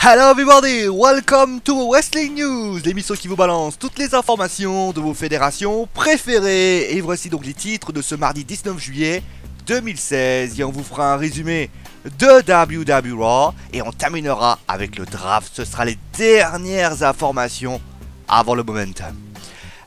Hello everybody, welcome to Wrestling News, l'émission qui vous balance toutes les informations de vos fédérations préférées. Et voici donc les titres de ce mardi 19 juillet 2016. Et on vous fera un résumé de WWE Raw et on terminera avec le draft. Ce sera les dernières informations avant le Momentum.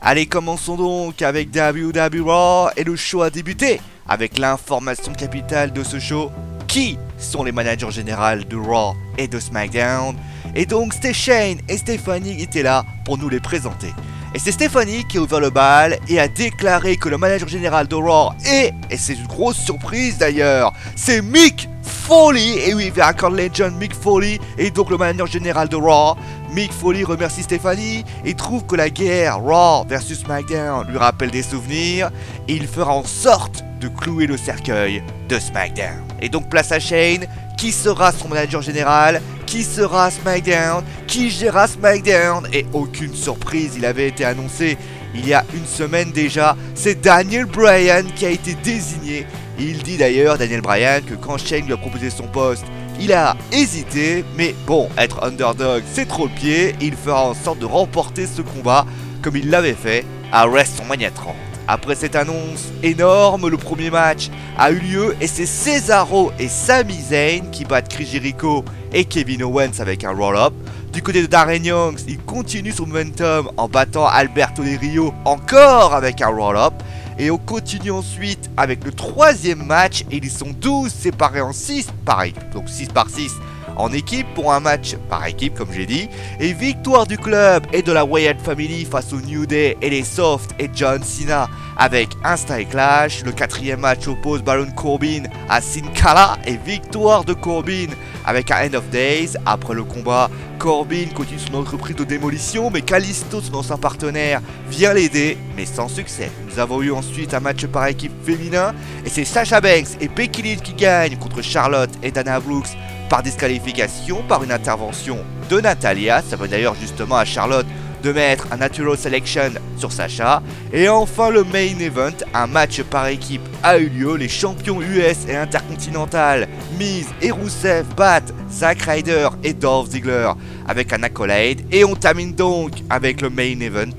Allez, commençons donc avec WWE Raw et le show a débuté avec l'information capitale de ce show. Qui sont les managers généraux de Raw et de SmackDown? Et donc c'était Shane et Stephanie étaient là pour nous les présenter. Et c'est Stephanie qui a ouvert le bal et a déclaré que le manager général de Raw et c'est une grosse surprise d'ailleurs, c'est Mick Foley. Et oui, The Record Legend Mick Foley est donc le manager général de Raw. Mick Foley remercie Stephanie et trouve que la guerre Raw versus SmackDown lui rappelle des souvenirs et il fera en sorte de clouer le cercueil de SmackDown. Et donc place à Shane, qui sera son manager général, qui sera SmackDown, qui gérera SmackDown. Et aucune surprise, il avait été annoncé il y a une semaine déjà, c'est Daniel Bryan qui a été désigné. Et il dit d'ailleurs, Daniel Bryan, que quand Shane lui a proposé son poste, il a hésité, mais bon, être underdog c'est trop le pied, et il fera en sorte de remporter ce combat comme il l'avait fait à WrestleMania 30. Après cette annonce énorme, le premier match a eu lieu et c'est Cesaro et Sami Zayn qui battent Chris Jericho et Kevin Owens avec un roll-up. Du côté de Darren Young, il continue son momentum en battant Alberto Del Rio encore avec un roll-up. Et on continue ensuite avec le troisième match et ils sont 12 séparés en 6 pareil, donc 6 par 6 en équipe pour un match par équipe comme j'ai dit. Et victoire du club et de la Wyatt Family face au New Day et les Soft et John Cena avec un style clash. Le quatrième match oppose Baron Corbin à Sin Cara et victoire de Corbin avec un End of Days. Après le combat, Corbin continue son entreprise de démolition mais Kalisto, son ancien partenaire, vient l'aider mais sans succès. Nous avons eu ensuite un match par équipe féminin et c'est Sasha Banks et Becky Lynch qui gagnent contre Charlotte et Dana Brooks par disqualification par une intervention de Natalia. Ça veut d'ailleurs justement à Charlotte de mettre un Natural Selection sur Sasha. Et enfin le main event, un match par équipe a eu lieu. Les champions US et intercontinental Miz et Rusev battent Zack Ryder et Dolph Ziggler avec un accolade. Et on termine donc avec le main event,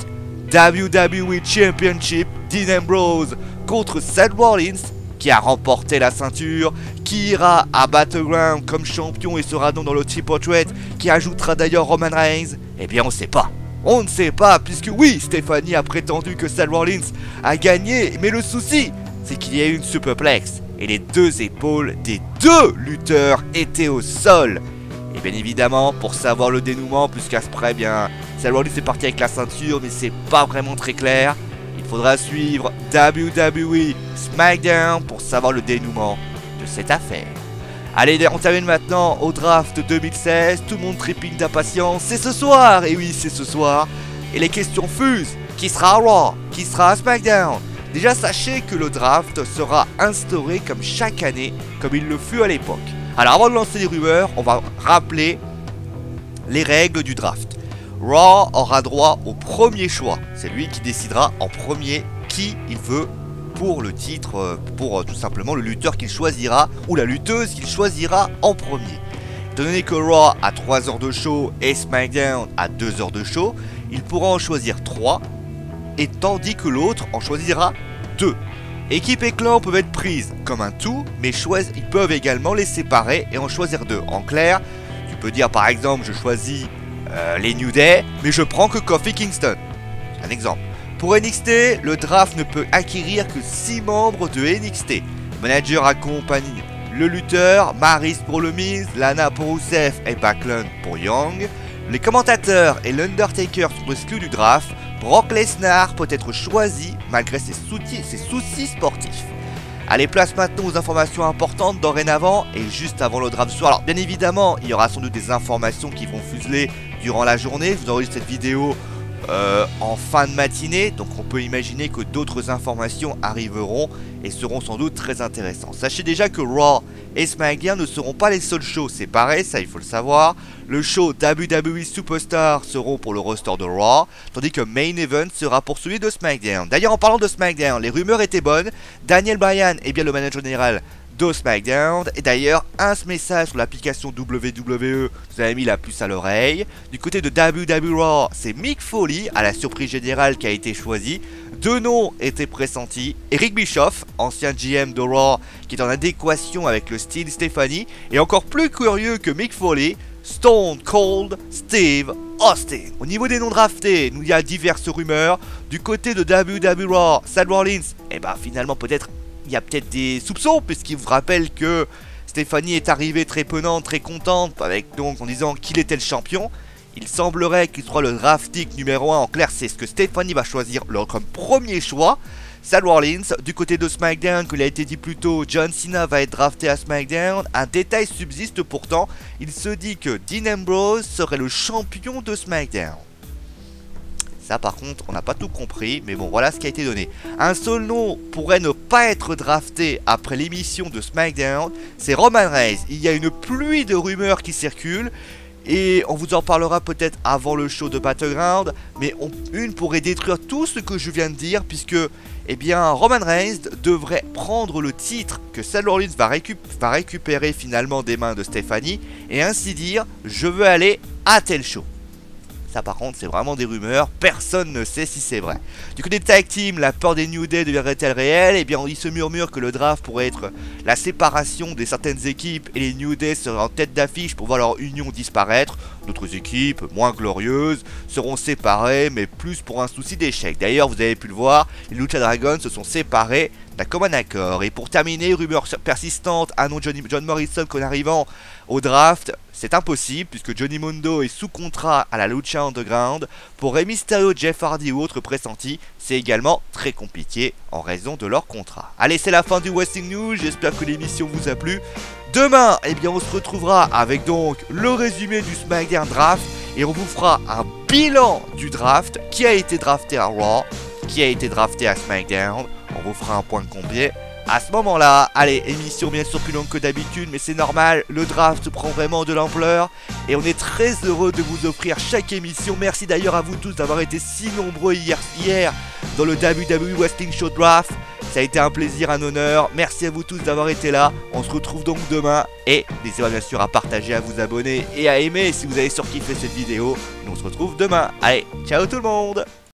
WWE Championship, Dean Ambrose contre Seth Rollins qui a remporté la ceinture, qui ira à Battleground comme champion et sera donc dans le Triple Threat qui ajoutera d'ailleurs Roman Reigns. Eh bien on sait pas. On ne sait pas puisque oui, Stephanie a prétendu que Seth Rollins a gagné, mais le souci c'est qu'il y a eu une superplex et les deux épaules des deux lutteurs étaient au sol. Et bien évidemment pour savoir le dénouement, puisqu'à ce près bien Seth Rollins est parti avec la ceinture mais c'est pas vraiment très clair. Il faudra suivre WWE SmackDown pour savoir le dénouement de cette affaire. Allez, on termine maintenant au draft 2016. Tout le monde trépigne d'impatience. C'est ce soir, et oui, c'est ce soir. Et les questions fusent. Qui sera à Raw? Qui sera à SmackDown? Déjà, sachez que le draft sera instauré comme chaque année, comme il le fut à l'époque. Alors, avant de lancer les rumeurs, on va rappeler les règles du draft. Raw aura droit au premier choix. C'est lui qui décidera en premier qui il veut pour le titre, pour tout simplement le lutteur qu'il choisira ou la lutteuse qu'il choisira en premier. Étant donné que Raw a 3 heures de show et SmackDown a 2 heures de show, il pourra en choisir 3 et tandis que l'autre en choisira 2. Équipe et clan peuvent être prises comme un tout, mais ils peuvent également les séparer et en choisir 2. En clair, tu peux dire par exemple je choisis les New Day, mais je prends que Kofi Kingston. Un exemple. Pour NXT, le draft ne peut acquérir que 6 membres de NXT. Le manager accompagne le lutteur, Maryse pour le Miz, Lana pour Rusev et Backlund pour Young. Les commentateurs et l'Undertaker sont exclus du draft. Brock Lesnar peut être choisi malgré ses soucis sportifs. Allez, place maintenant aux informations importantes dorénavant et juste avant le draft du soir. Alors bien évidemment, il y aura sans doute des informations qui vont fuseler durant la journée. Je vous enregistre cette vidéo en fin de matinée, donc on peut imaginer que d'autres informations arriveront et seront sans doute très intéressantes. Sachez déjà que Raw et SmackDown ne seront pas les seuls shows séparés, ça il faut le savoir. Le show WWE Superstar seront pour le roster de Raw, tandis que Main Event sera pour celui de SmackDown. D'ailleurs en parlant de SmackDown, les rumeurs étaient bonnes, Daniel Bryan est bien le manager général de SmackDown. Et d'ailleurs, un message sur l'application WWE vous avez mis la puce à l'oreille. Du côté de WWE Raw, c'est Mick Foley à la surprise générale qui a été choisi. Deux noms étaient pressentis. Eric Bischoff, ancien GM de Raw, qui est en adéquation avec le style Stephanie. Et encore plus curieux que Mick Foley, Stone Cold Steve Austin. Au niveau des noms draftés, il y a diverses rumeurs. Du côté de WWE Raw, Seth Rollins, et ben finalement peut-être il y a peut-être des soupçons, puisqu'il vous rappelle que Stephanie est arrivée très penante, très contente, avec donc en disant qu'il était le champion. Il semblerait qu'il soit le draft pick numéro 1. En clair, c'est ce que Stephanie va choisir comme premier choix. Seth Rollins, du côté de SmackDown, qu'il a été dit plus tôt, John Cena va être drafté à SmackDown. Un détail subsiste pourtant, il se dit que Dean Ambrose serait le champion de SmackDown. Ça par contre, on n'a pas tout compris, mais bon, voilà ce qui a été donné. Un seul nom pourrait ne pas être drafté après l'émission de SmackDown, c'est Roman Reigns. Il y a une pluie de rumeurs qui circulent. Et on vous en parlera peut-être avant le show de Battleground, mais une pourrait détruire tout ce que je viens de dire, puisque eh bien, Roman Reigns devrait prendre le titre que Seth Rollins va récupérer finalement des mains de Stephanie, et ainsi dire, je veux aller à tel show. Ça par contre c'est vraiment des rumeurs, personne ne sait si c'est vrai. Du côté de Tag Team, la peur des New Day deviendrait-elle réelle? Eh bien il se murmure que le draft pourrait être la séparation des certaines équipes et les New Day seraient en tête d'affiche pour voir leur union disparaître. D'autres équipes, moins glorieuses, seront séparées mais plus pour un souci d'échec. D'ailleurs vous avez pu le voir, les Lucha Dragons se sont séparés d'un commun accord. Et pour terminer, rumeur persistante, annonce John Morrison qu'en arrivant au draft, c'est impossible puisque Johnny Mundo est sous contrat à la Lucha Underground. Pour Rey Mysterio, Jeff Hardy ou autres pressentis, c'est également très compliqué en raison de leur contrat. Allez, c'est la fin du Wrestling News, j'espère que l'émission vous a plu. Demain, eh bien, on se retrouvera avec donc le résumé du SmackDown Draft et on vous fera un bilan du draft, qui a été drafté à Raw, qui a été drafté à SmackDown. On vous fera un point complet à ce moment-là. Allez, émission bien sûr plus longue que d'habitude, mais c'est normal, le draft prend vraiment de l'ampleur et on est très heureux de vous offrir chaque émission. Merci d'ailleurs à vous tous d'avoir été si nombreux hier dans le WWE Wrestling Show Draft. Ça a été un plaisir, un honneur. Merci à vous tous d'avoir été là. On se retrouve donc demain et n'hésitez pas bien sûr à partager, à vous abonner et à aimer si vous avez surkiffé cette vidéo. Nous on se retrouve demain. Allez, ciao tout le monde!